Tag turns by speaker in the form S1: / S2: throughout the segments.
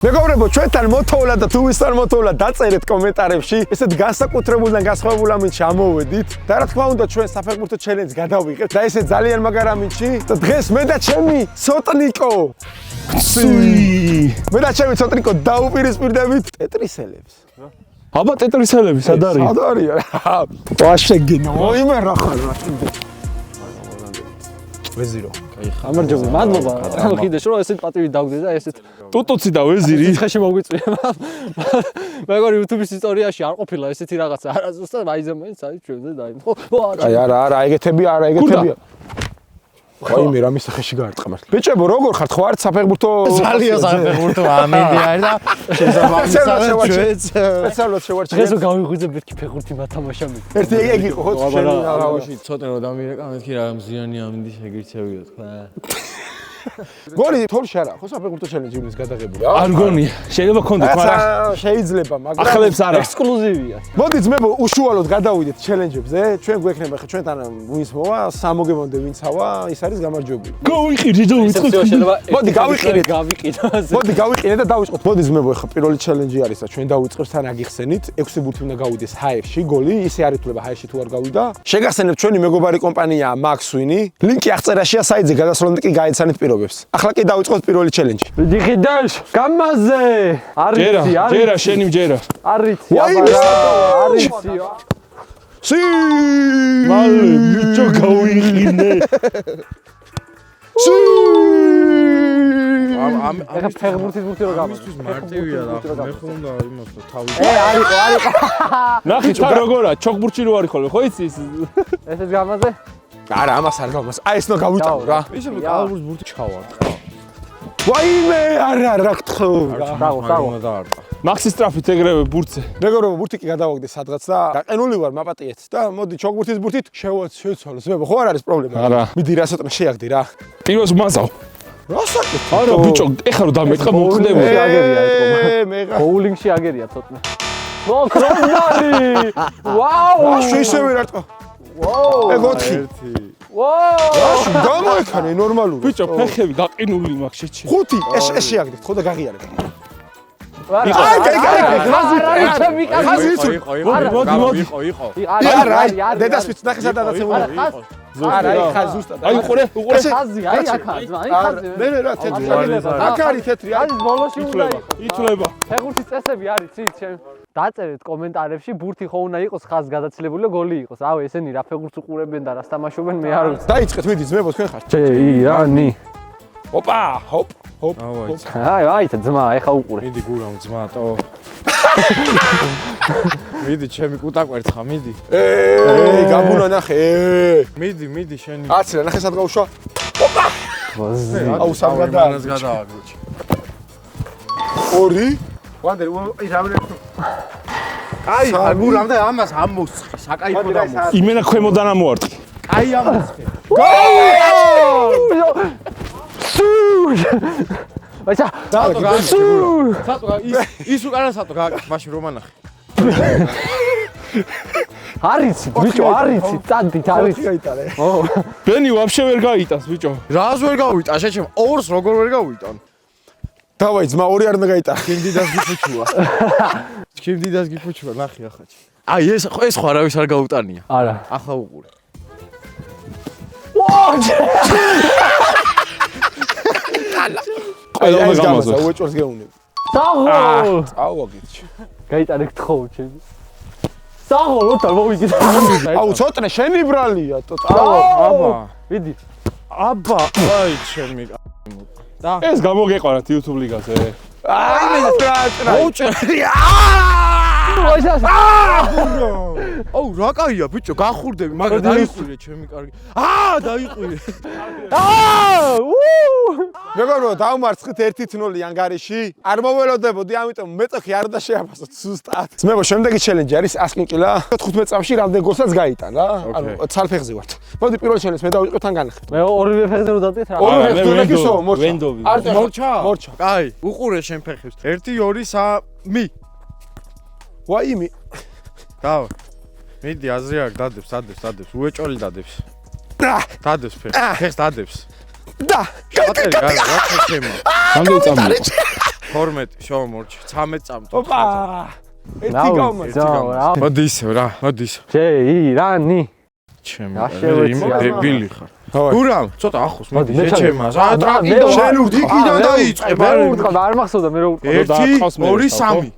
S1: მეგობრებო, ჩვენთან მotowla და თუ ვისთან motowla დაწერეთ კომენტარებში, ესეთ განსაკუთრებულ და განსხვავებულ ამინჩი ამოვედით. და რა თქმა უნდა, ჩვენ საფეხბურთო ჩელენჯს გადავიღებთ და ესე ძალიან მაგარ ამინჩი. და დღეს მე და ჩემი ცოტნიკო. მე და ჩემი ცოტნიკო დაუპირისპირდებით ტეტრისელებს.
S2: აბა ტეტრისელები სად არის?
S1: სად არის? ვაშე გინო. მოიმე რა ხარ რა. ვეზირო.
S3: გამარჯობა, მადლობა. ხიდეს რომ ესეთ პატივი დავგდე და ესეთ
S2: ტუტუცი და ვეზირი.
S3: ხეში მოგვიწვია. მეგორი YouTube-ის ისტორიაში არ ყოფილა ესეთი რაღაცა. არა ზუსტად მაიზამენ საერთოდ ჩვენზე დაიმხო.
S1: აი არა, ეგეთებია. აი მე რამის ხეში გაარტყა მართლა. ბიჭებო, როგორ ხართ? ხო არც საფეხბურთო
S3: ძალიან საფეხბურთო ამინდი არის და
S1: სპეციალურად შევარჩიე.
S3: დღეს გავიღვიძე მეთქი ფეხბურთი მათამაშამი.
S1: ერთი ეგ იყო ხო შენი რაღაცა.
S4: ცოტა რომ დამირეკა მეთქი რა მზიანი ამინდი შეგირჩევიო თქვა.
S1: გოლი თორში არა, ხო საფეხბურთო ჩელენჯი იმის გადაღებული.
S2: არ გონია. შეიძლება გქონდეთ, მაგრამ
S1: შეიძლება, მაგრამ
S2: ახალებს არა.
S3: ექსკლუზივია.
S1: მოდი ძმებო, უშუალოდ გადავიდეთ ჩელენჯებზე. ჩვენ გვექნება ხა ჩვენთან ვინც მოვა, სამოგებამდე ვინც ავა, ის არის გამარჯვებული.
S2: გავიყიდე და ვიწყოთ.
S1: მოდი გავიყიდეთ.
S3: გავიყიდეთ.
S1: მოდი გავიყიდეთ და დავიწყოთ. მოდი ძმებო, ხა პირველი ჩელენჯი არის და ჩვენ დავიწყებთ თან აგიხსენით. 6 ბურთი უნდა გავიდეს ჰაერში, გოლი, ისე არ ითვლება ჰაერში თუ არ გავიდა. შეგახსენებთ ჩვენი მეგობარი კომპანია Max Win-ი. ლინკი აღწერაშია საიტზე, გადასვლამდე კი გაეცანით პირობებს. ახლა კი დავიწყოთ პირველი ჩელენჯი.
S3: დიხიდაშ, გამაზე. არიცი,
S2: ჯერა შენი მჯერა.
S3: არიცი, არიცი.
S1: სი!
S2: მალე ბიჭო გავიყინე.
S1: სი!
S3: ეხა ფეხბურთის ბურთი რო გამა.
S4: ამისთვის მარტივია რა. მე ხომ უნდა იმას და თავი.
S3: არიყო.
S2: ნახე თან როგორა, ჩოხბურთი რო არის ხოლმე, ხო იცი ის?
S3: ესეც გამაზე?
S1: არა, ამას არ გავგას. აი ეს ნო გავიტანო რა.
S4: ისე რომ კალბურს ბურთი ჩავარტყა.
S1: ვაიმე, არა, რა გთხოვ.
S3: დაგო.
S4: დაარტყა.
S2: მაქსის ტრაფით ეგრევე ბურთზე.
S1: მეგობრებო, ბურთი კი გადავაგდე სადღაც და გაყენული ვარ მაპატიეთ და მოდი ჩოგბურთის ბურთით შევცვალო. ზმებო, ხო არ არის პრობლემა?
S2: არა.
S1: მიდი რა ცოტა შეაგდი რა.
S2: პირველს მაზავ.
S1: რა საკეთე?
S2: არა ბიჭო, ეხლა რომ დამეტყა მომხდება.
S3: აგერია ეთქო.
S1: მეგა.
S3: ბოულინგში აგერია ცოტა. ო, კრონდალი! ვაუ!
S1: აშ ისევე რარტყა.
S3: ვაუ!
S1: ეგ 4.
S3: ვაუ!
S1: აშ გამოიქანე ნორმალური.
S2: ბიჭო, ფეხები გაყინული მაქვს შეჩი.
S1: 5 ეს შეაგდეთ, ხო და გაღიარებ.
S3: აი,
S1: არა, დედას ვიცი ნახე სადაც ემოვა. არა, აი ხა ზუსტად.
S2: აი უყურე.
S3: ხაზი, აი აქა, აი ხაზი.
S1: მე რა თეთრი. აქ არის თეთრი.
S3: არის ბოლოში უნდა
S2: ითვლება.
S3: ფეხბურთის წესები არის, ცით, შენ დაწერეთ კომენტარებში, ბურთი ხო უნდა იყოს ხაზ გადაცილებული და გოლი იყოს. რავი, ესენი რა ფეხბურთს უყურებენ და რა თამაშობენ, მე არ ვიცი.
S1: დაიწყეთ, მიდი ძმებო, თქვენ ხართ.
S3: ჯეირანი.
S1: ოპა, ჰოპ.
S3: აი, ძმა, ეხა უყურე.
S4: მიდი გურამ ძმატო. მიდი ჩემი კუტა კვერცხა, მიდი.
S1: გაბუნა ნახე.
S4: მიდი შენი.
S1: აცრა ნახე სად გავუშვა. ოპა. აუ სამგადა.
S4: მანას გადავაგდო.
S1: 2. ვანდერ, ის რამდენი?
S4: აი, გურამ და ამას ამოსხა, საკაიფო დამოსხა.
S2: იმენა ქვემოდან ამოარტყი.
S4: აი ამოსხა.
S3: ვაცა,
S4: სატო ის უკანა სატო მაშინ რომ ანახე.
S3: არიცი, ბიჭო, არიცი, წადით, არიცი.
S1: გაიტანე.
S3: ო,
S2: ბენი ვაფშე ვერ გაიტანს ბიჭო.
S4: რას ვერ გავიტან, შეჩემ 2-ს როგორ ვერ გავიტან?
S1: დავაი ძმა 2 არ უნდა გაიტანე.
S4: ჩქიმდიდას გიფუჩუა. ჩქიმდიდას გიფუჩუა, ნახე ახლა. აი ეს ხო არავის არ გაუტანია.
S3: არა.
S4: ახლა უყურე.
S1: აი ეს გამოსა, უეჭვას გეუნებ.
S3: საღო!
S1: წავაგეთ.
S3: გაიტანე გთხოვ ჩემი. საღო, როცა მოვიგეთ.
S1: აუ ცოტნე შენი ბრალია,
S4: აბა.
S3: ვიდი.
S4: აბა, აი ჩემი. და
S2: ეს გამოგეყარათ YouTube ლიგაზე.
S1: აი მე ტრა.
S4: მოუჭერი. აუ რა კაია ბიჭო, გახურდები, მაგრამ დაიყვირე ჩემი კარგი. დაიყვირე.
S1: მეგობრებო, დავმარცხეთ 1-0 ანგარიში. არ მოველოდებოდი, ამიტომ მეტოქი არ უნდა შეაფასოთ ზუსტად. ძმებო, შემდეგი ჩელენჯი არის 100 კინკილა. 15 წამში რამდენ გოლსაც გაიტან რა? ანუ ცალფეხზე ვართ. მოდი პირველ ჩელენჯს მე დავიწყებ თან განახეთ.
S3: მე ორივე ფეხზე რო დაწეთ რა.
S1: ორივე ფეხზე დაგისო, მორჩა.
S2: ვენდოვი.
S4: მორჩა. კაი, უყურე შენ ფეხებს. 1 2 3
S1: ვაიმე.
S4: დავა. მიდი აზრი არ დადებს, უეჭველი დადებს. დადებს ფეხს დადებს.
S1: და
S4: გატერი რა ჩემო.
S2: რამდენი წამი?
S4: 12 შოვა მორჩი 13 წამთ
S1: ოპა ერთი გავმა
S4: მოდი ისევ რა მოდი ისევ
S3: ჯეირანი
S4: ჩემი
S3: რა შევეცი
S4: დებილი ხარ
S1: დავაი
S4: გურამ ცოტა ახოს მოდი
S3: მე
S4: შეჩემას ა ტრაკიდო შენ ურდიკიდან დაიწყე
S3: მე ურტყავ არ მახსოვდა მე რო ურტყავ
S4: 1 2 3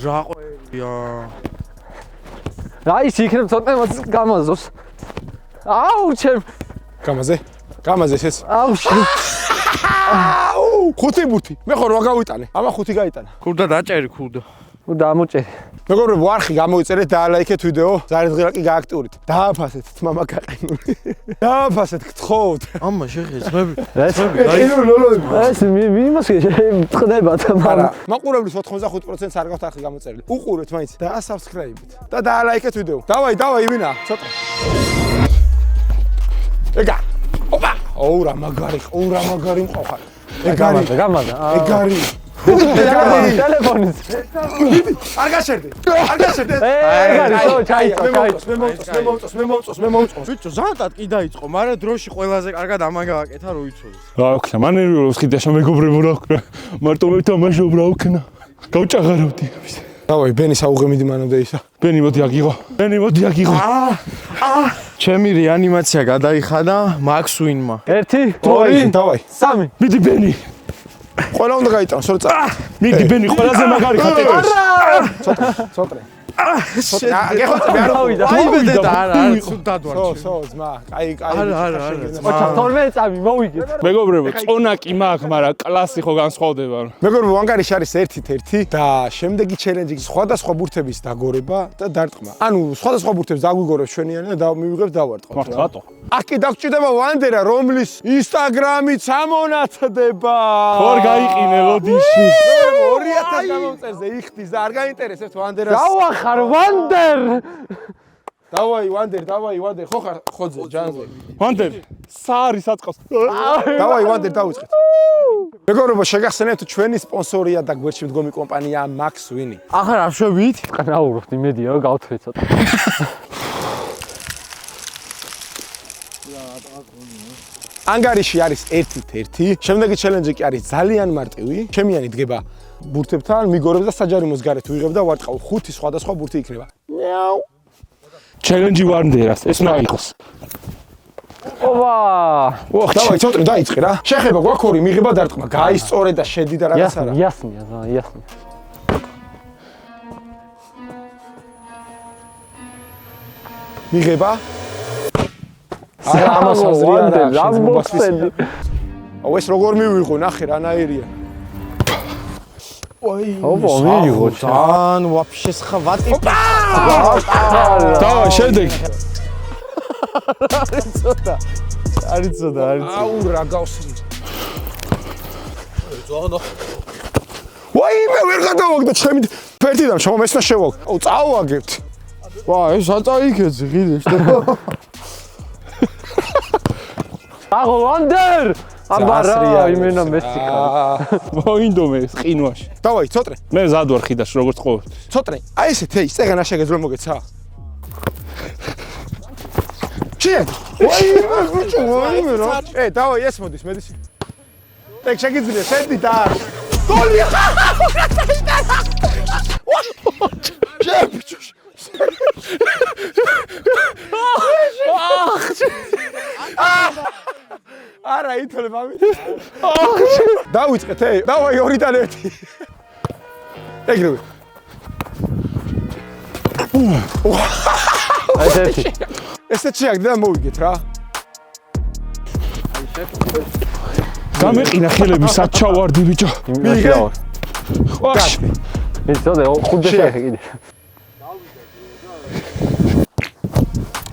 S4: რა ყვია
S3: რა ის იქნებ ცოტა გამაზოს აუ ჩემ
S1: გამაზე ეს
S3: აუ შენ
S1: აუ ხუთი ბურთი მე ხო რა გავიტანე ამა ხუთი გაიტანა
S4: ქურდა დაჭერი ქურდა
S3: დამოჭერი
S1: მეგობრებო არხი გამოიწერეთ დაალაიქეთ ვიდეო ზარიძღირა კი გააქტიურით დააფასეთ თმამა გაყინული დააფასეთ გთხოვთ
S4: ამა შეხეცები
S3: ეს მიმას ხდება
S1: არა მაყურებლის 85%-ს არ გაქვთ არხი გამოწერილი უყურეთ მაინც და subscribe-ით და დაალაიქეთ ვიდეო დავაი ვინა ცოტა ეგა ოპა ოურა მაგარი მყავხარ ეგარი
S3: ტელეფონით
S1: არ გაშერდე მე მომწოს
S4: ბიჭო ზანტად კი დაიწყო მაგრამ დროში ყველაზე კარგად ამან გააკეთა რო იცოდეს
S2: რა ვქნა მანერვიულობს ხიდაშა მეგობრებო რა ვქნა მარტო მე თამაშობ რა ვქნა გავჭაღარავდი
S1: დავაი ბენი საუღემიდი მანამდე ისა
S2: ბენი მოდი აგიღო
S4: ჩემი რეანიმაცია გადაიხადა მაქს ვინმა
S3: 1 2
S1: დავაი
S3: 3
S2: მიდი ბენი
S1: ყველა უნდა გაიტანოს რა წა
S2: მიდი ბენი ყველაზე მაგარი ხატეტეს
S1: ცოტრე გეხოცები არ
S3: დავიდა
S4: აიბედე და არა ცუდ დადვარ
S1: სო ძმა აი
S4: არა
S3: ოჩა 12 წამი მოვიგეთ
S2: მეგობრებო წონაკი მაქვს მაგრამ კლასი ხო განსხვავდება
S1: მეგობრებო ანგარიში არის 1-1 და შემდეგი ჩელენჯი სხვადასხვა ბურთების დაგორება და დარტყმა ანუ სხვადასხვა ბურთებს დაგვიგორებს ჩვენიანი და მივიღებთ დავარტყმ
S2: მართლა რატო
S1: აქ კი დაგჭირდება ვანდერა რომლის ინსტაგრამით ამონათდება
S2: ხორ გაიყინე ლოდიში
S1: 2000 გამომწერზე იხდის და არ გაინტერესებს ვანდერას
S3: დავახარ ვანდერ
S1: დავაი ვანდერ ხო ხარ ხოძე ჯანზე
S2: ვანდერ საარი საწყავს
S1: დავაი ვანდერ დავიწყეთ მეგობრებო შეგახსენებთ ჩვენი სპონსორია და გვერდში მდგომი კომპანია Max Win
S4: ახლა არ შევით
S3: ყნაურობთ იმედია რომ გავთხრით ცოტა
S1: ანგარიში არის 1-1 შემდეგი ჩელენჯი კი არის ძალიან მარტივი ჩემიანი დგება ბურთებთან მიგორებს და საჯარიმოს გარეთ ვიღებ და ვარტყავ 5 სხვადასხვა ბურთი იქნება მიაუ
S2: ჩელენჯი ვანდერას ეს უნდა იყოს
S3: ოპა
S1: დავაი ცოტა დაიწყე რა შეხება გვაქვს ორი მიღება დარტყმა გაისწორე და შედი და რაღაც არა
S3: იასნია
S1: მიღება არა ამას აზრი არა
S3: რამბოქსელი
S1: აუ ეს როგორ მივიღო ნახე რანაირია
S3: ოპა მივიღო
S4: თან ვაფშე სხვატი
S2: დავაი შედეგი
S4: არიცოდა
S1: აუ რა გავსრი ვაი მე ვერ გადავაგდა ჩემი ფერდიდან შემომესნა შევაგ აუ წავაგებთ
S4: ვა ეს აწაიქეცი ღილეშ
S3: აგო ვანდერ აბარა იმენა მესიკა
S2: მოინდომე ყინვაში
S1: დავაი ცოტრე
S2: მე მზად ვარ ხიდაში როგორც ყოფილი
S1: ცოტრე აი ესეთ ეი წეგან აშეგეთ რომ მოგეცა ჩიეთ ვაი ბიჭო ვაი მე რა დავაი ეს მოდის მედის ეგ შეგიძლია შედი და გოლი ბიჭო არა ითოლე მამი დავიწყეთ დავაი 2-1 ეგრევე ესეც შეაგდე და მოვიგეთ რა
S2: გამეყინა ხელები სად ჩავარდი ბიჭო
S1: მიგე
S2: ვაში
S3: იცოდე 5 შეხე კიდე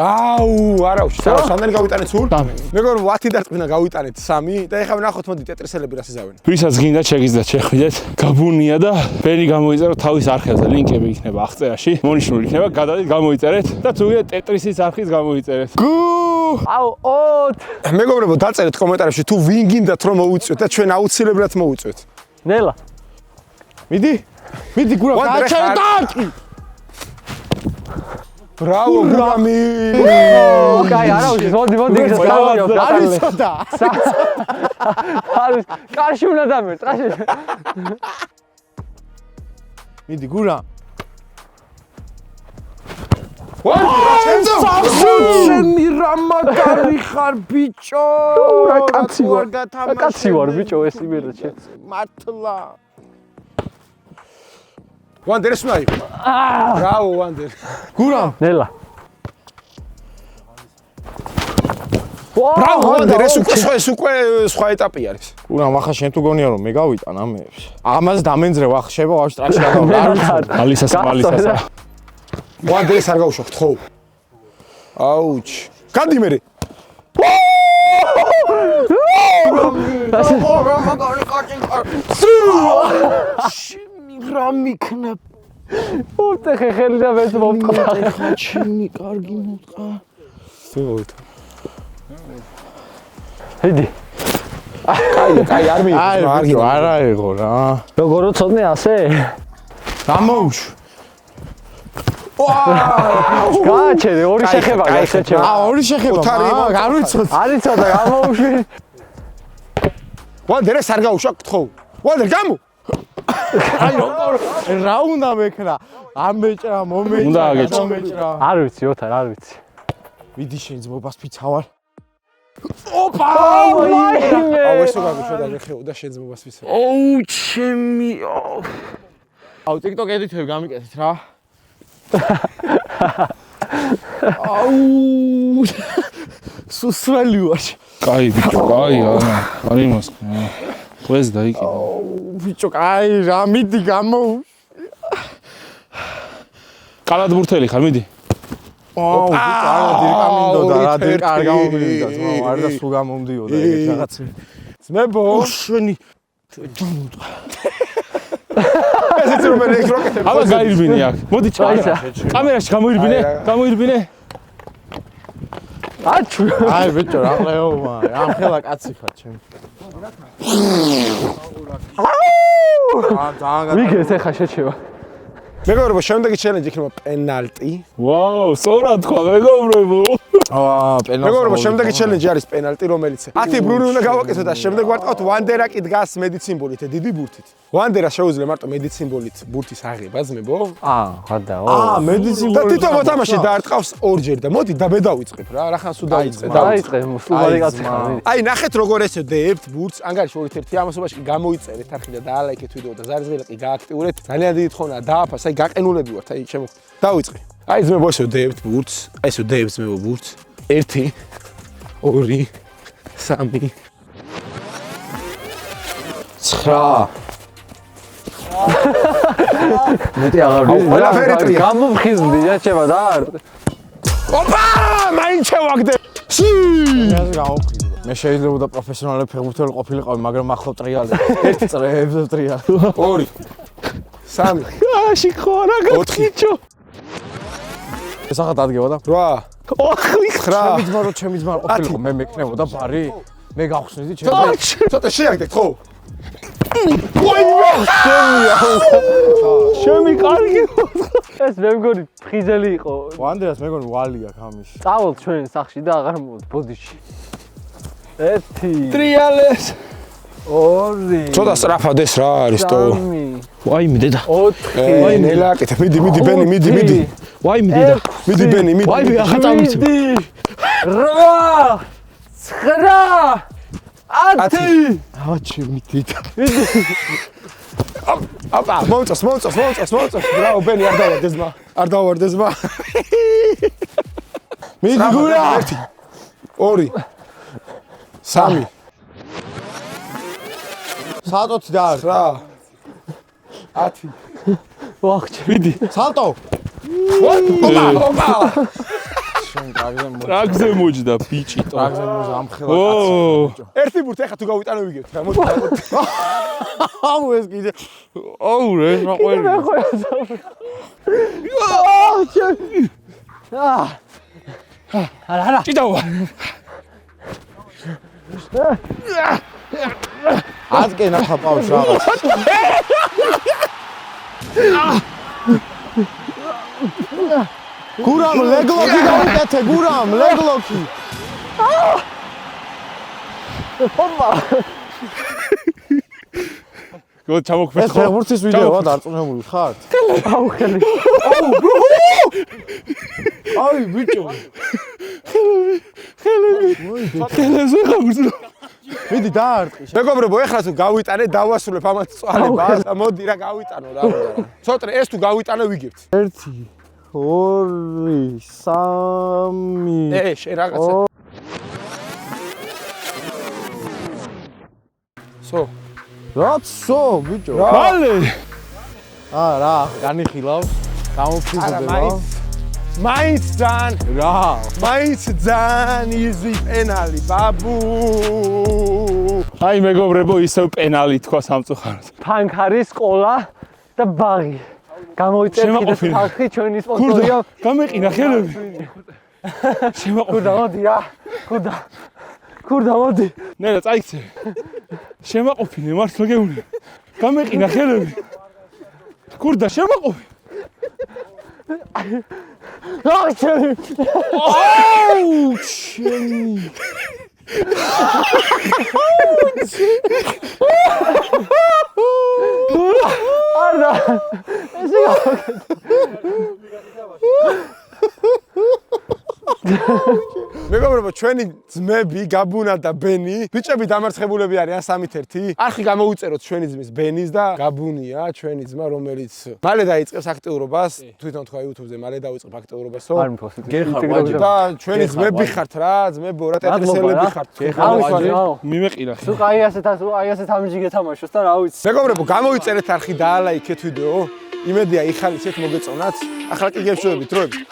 S1: აუ არა სამდენი გავიტანეთ სულ მეგობრებო 10 დარტყმნა გავიტანეთ 3 და ეხლა ვნახოთ მოდი ტეტრისელები რას იზავენ
S2: ვისაც გინდა შეგიძლიათ შეხვიდეთ გაბუნია და ბენი გამოიწეროთ თავის არხებზე ლინკები იქნება აღწერაში მონიშნული იქნება გადადით გამოიწერეთ და თუ ტეტრისის არხის გამოიწერეთ
S3: აუ 2
S1: მეგობრებო დაწერეთ კომენტარებში თუ ვინ გინდათ რომ მოვიწვიოთ და ჩვენ აუცილებლად მოვიწვიოთ
S3: ნელა
S4: მიდი გურა გაჩერე დაკი
S1: ბრავო გურამი
S3: კაი არა მოდი
S4: არიცოდა
S3: არის კარში უნდა დამერ, წაში.
S4: მიდი გურა.
S1: ჩემი რა მაგარი ხარ ბიჭო.
S3: კაცი ვარ ბიჭო ეს იმერდა ჩემ.
S1: მართლა. ვანდერ ეს უნდა იყო. ბრავო ვანდერ.
S4: გურა.
S3: ნელა.
S1: ბრავო ვანდერ ეს უკვე სხვა ეტაპი არის.
S4: გურა ახლა შენ თუ გონია რომ მე გავიტან ამებს. ამას დამენძრევ ახლა შევა ვаш ტრაქში გადავარ.
S2: ალისასა.
S1: ვანდერ ეს არ გავუშვათ ხო? აუჩ. გადი მე.
S4: რა მიქნა
S3: უტე ხელი და მეც მომწყდა.
S4: ჩემი კარგი მოტყა.
S3: ჰედი.
S1: კაი არ მიიღო.
S4: არა იღო რა.
S3: როგორ უცოდნე ასე?
S4: გამოუშ.
S3: გააჩერე ორი შეხება გასაჩერე.
S4: ორი შეხება. არ ვიცოდი.
S3: არის ცოტა გამოუშვი.
S1: ვანდერ ეს არ გავუშვათ ხო? ვანდერ გამო.
S4: აი რა უნდა მექნა? ამეჭრა მომეჭრა.
S2: უნდა აგეჭრა.
S4: მომეჭრა.
S3: არ ვიცი ოთარ, არ ვიცი.
S4: მიდი შენ ძმობას ფიცავარ.
S1: ოპა!
S3: ვაიმე.
S1: აუ ესო გაგუჩვა და გეხეო და შენ ძმობას ვიცი.
S4: ოუ ჩემი. აუ TikTok edit-ები გამიკეთეთ რა. აუ სუსველი ვარ.
S2: კაი ბიჭო, კაი არა. არ იმას. ყვეს დაიკიდე.
S4: ბიჭო, კაი რა მიდი გამო.
S2: კალადბურთელი ხარ, მიდი.
S4: აუ ბიჭო, არა დირკა მინდოდა რა, დირკა არ გამომივიდა, ძმა, არ და სულ გამომდიოდა ეგეთ რაღაცები.
S1: ძმებო,
S4: შენი
S1: ესეც რომ მე როკეტები.
S2: აბა გაირბინე აქ. მოდი
S3: ჩაისა.
S2: კამერაში გამოირბინე, გამოირბინე.
S3: აჩუ.
S4: აი ბიჭო, რა ყეომა, ამ ხელა კაცი ხარ ჩემი.
S3: ვიგეს ახლა შეჩება.
S1: მეგობრებო, შემდეგი ჩელენჯი იქნება პენალტი.
S2: ვაუ, სწორად თქვა მეგობრებო.
S4: პენალტი.
S1: მეგობრებო, შემდეგი ჩელენჯი არის პენალტი, რომელიც 10 ბრუნი უნდა გავაკეთოთ და შემდეგ ვარტყავთ ვანდერა კი დგას მედიცინბოლით, დიდი ბურთით. ვანდერა შეუძლია მარტო მედიცინბოლით ბურთის აღება, ძმებო.
S3: ხადაო.
S4: მედიცინბოლით.
S1: და თვითონ მოთამაშე დაარტყავს ორჯერ და მოდი დაბე დავიწყებ რა, რახან სულ დავიწყე.
S3: დაიწყე, სულარი კაცი ხარ.
S1: აი, ნახეთ როგორ ესე დეებთ ბურთს, ანგარიში 2-1 ამასობაში კი გამოიწერეთ არხი და დაალაიქეთ ვიდეო და ზარზღილი კი გააქტიურეთ. ძალიან დიდი თხოვნაა დააფას, აი გაყენულები ვართ, აი შემო. დავიწყე. აი ძმებო, ესე დეებთ ბურთს, აი ესე დეებთ ძმებო ბურთს. 1 2 3 9
S3: მეტი აღარ ვიცი.
S1: ყველაფერი ტრია.
S3: გამომხიზდი, შეჩება და არ.
S1: ოპა! მაინც შევაგდე.
S4: ეს გავხიზდა. მე შეიძლება და პროფესიონალი ფეხბურთელი ყოფილიყავი, მაგრამ ახლა ტრიალე. 1 წრეებზე ტრიალე.
S1: 2 3
S2: აში ხო რა გაქიჩო.
S4: ეს ახლა დადგება და
S1: 8 9
S4: ჩემი ძმა ყოფილიყო, მე მეკნებოდა ბარი. მე გავხსნიდი ჩემი.
S1: ცოტა შეაგდეთ ხო?
S2: შემი კარგი.
S3: ეს მე მგონი ფხიზელი იყო.
S4: ვანდერას მეგონი ვალი აქვს ამის.
S3: წავალ ჩვენ სახში და აღარ მოვთ ბოდიში. 1
S2: ტრიალეს.
S3: 2
S1: ცოტა სწრაფად ეს რა არის თო?
S3: 3
S2: ვაიმე დედა.
S3: 4
S1: ნელა აკეთე, მიდი ბენი, მიდი.
S2: ვაიმე დედა.
S1: მიდი ბენი, მიდი.
S2: ვაიმე ახლა წამიცე.
S3: 8 9 10
S4: აა ჩემი დედა.
S1: აპა, მომწოს. ბრავო ბენი, არ დავარდე ზმა.
S4: მიდი გურა.
S1: 2 3
S4: საათოთი და
S1: 9 10
S3: ვახჩი.
S2: მიდი.
S4: სალტო.
S1: ოპა.
S4: შენ გაგზემო.
S2: რაგზე მოჯდა ბიჭი თო.
S4: გაგზემო ამხელა
S2: ო,
S1: ერთი ბურთი ახლა თუ გავიტანო ვიგებთ რა, მოდი.
S4: აუ ეს კიდე. აუ რა რა ყველი.
S3: არა.
S2: ჭიდავა.
S4: აზკენ ახლა პავს რაღაც. გურამ ლეგლოკი გავიკეთე, გურამ ლეგლოკი.
S2: გოდ ჩამოგვეცხო.
S4: ეს ფეხბურთის ვიდეოა დარწმუნებული ხარ?
S3: აუ ხელი.
S4: აი ბიჭო.
S2: ხელებზე ხაბურთო.
S4: მიდი დაარტყი.
S1: მეგობრებო, ეხლა თუ გავიტანე, დავასრულებ ამათ წვალებას. მოდი რა გავიტანო რა. ცოტნე ეს თუ გავიტანე ვიგებთ.
S4: 1 2 3
S1: შენ რაღაცა. სო.
S4: რაცო ბიჭო.
S2: მალე.
S4: რა, განიხილავ. გამოფხიზდება.
S1: მაინც ძალიან
S4: რა.
S1: მაინც ძალიან იზი პენალი, ბაბუ.
S2: აი მეგობრებო, ისევ პენალი თქვა სამწუხაროდ.
S3: ფანქარი, სკოლა და ბაღი. გამოიწერეთ კიდე ფაქი ჩვენი სპონსორია.
S2: გამეყინა ხელები.
S3: კურდა მოდი რა. კურდა მოდი.
S2: ნელა წაიქცე. შემაყოფინე მართლა გეუბნები. გამეყინა ხელები. კურდა შემაყოფი.
S3: აღჩენი.
S2: აუ ჩემი.
S3: არა. ესე გავაკეთე.
S1: მეგობრებო, ჩვენი ძმები გაბუნა და ბენი, ბიჭები დამარცხებულები არიან 3-1. არხი გამოვიწეროთ ჩვენი ძმის ბენის და გაბუნია, ჩვენი ძმა, რომელიც მალე დაიწყებს აქტიურობას. თვითონ თქვა YouTube-ზე მალე დავიწყებ აქტიურობასო.
S3: არ მithos.
S1: და ჩვენი ძმები ხართ რა, ძმებო რა ტეტრისელები ხართ.
S2: მიმეყინა
S3: სულ აი ასეთ ამიჯი გეთამაშოს და რა ვიცი.
S1: მეგობრებო, გამოვიწერეთ არხი და ლაიქეთ ვიდეო. იმედია იხალისეთ მოგეწონათ. ახლა კი გემშვიდობით დროებით.